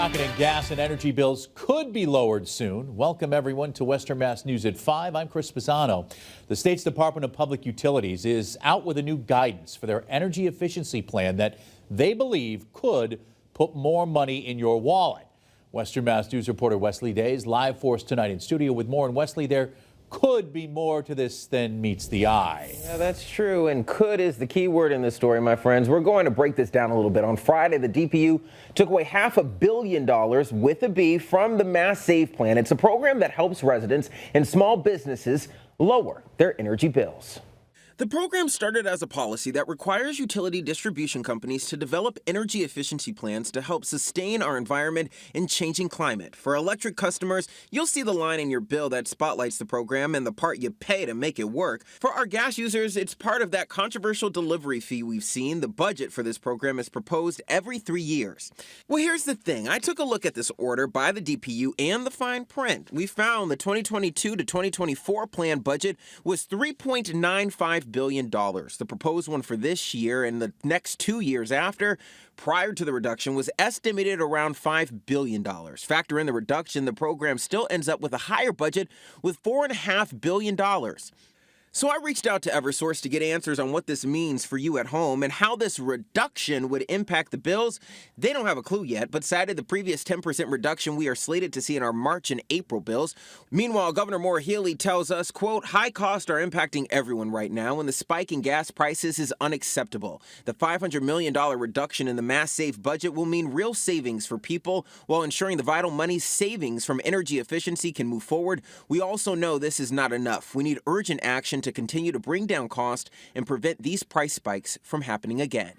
And gas and energy bills could be lowered soon. Welcome everyone to Western Mass News at 5. I'm Chris Pisano. The state's Department of Public Utilities is out with a new guidance for their energy efficiency plan that they believe could put more money in your wallet. Western Mass News reporter Wesley Days live for us tonight in studio with more. And Wesley, there could be more to this than meets the eye. Yeah, that's true. And could is the key word in this story, my friends. We're going to break this down a little bit. On Friday, the DPU took away $500 million with a B from the Mass Save Plan. It's a program that helps residents and small businesses lower their energy bills. The program started as a policy that requires utility distribution companies to develop energy efficiency plans to help sustain our environment in changing climate. For electric customers, you'll see the line in your bill that spotlights the program and the part you pay to make it work. For our gas users, it's part of that controversial delivery fee we've seen. The budget for this program is proposed every 3 years. Well, here's the thing. I took a look at this order by the DPU and the fine print. We found the 2022 to 2024 plan budget was $3.95 billion. The proposed one for this year and the next 2 years after, prior to the reduction, was estimated around $5 billion. Factor in the reduction, the program still ends up with a higher budget with $4.5 billion. So I reached out to Eversource to get answers on what this means for you at home and how this reduction would impact the bills. They don't have a clue yet, but cited the previous 10% reduction we are slated to see in our March and April bills. Meanwhile, Governor Maura Healey tells us, quote, high costs are impacting everyone right now, and the spike in gas prices is unacceptable. The $500 million reduction in the Mass Save budget will mean real savings for people while ensuring the vital money savings from energy efficiency can move forward. We also know this is not enough. We need urgent action to continue to bring down cost and prevent these price spikes from happening again.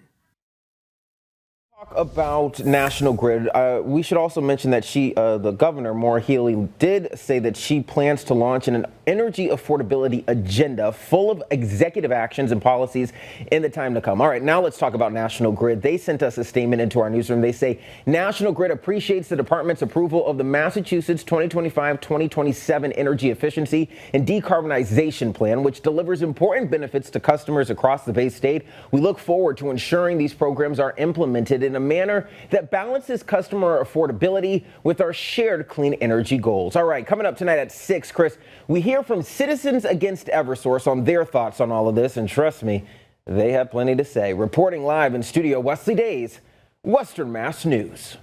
Talk about National Grid. We should also mention that the governor, Maura Healey, did say that she plans to launch an energy affordability agenda full of executive actions and policies in the time to come. All right, now let's talk about National Grid. They sent us a statement into our newsroom. They say National Grid appreciates the department's approval of the Massachusetts 2025-2027 Energy Efficiency and Decarbonization Plan, which delivers important benefits to customers across the Bay State. We look forward to ensuring these programs are implemented in a manner that balances customer affordability with our shared clean energy goals. All right, coming up tonight at 6, Chris, we hear from Citizens Against Eversource on their thoughts on all of this, and trust me, they have plenty to say. Reporting live in studio, Wesley Days, Western Mass News.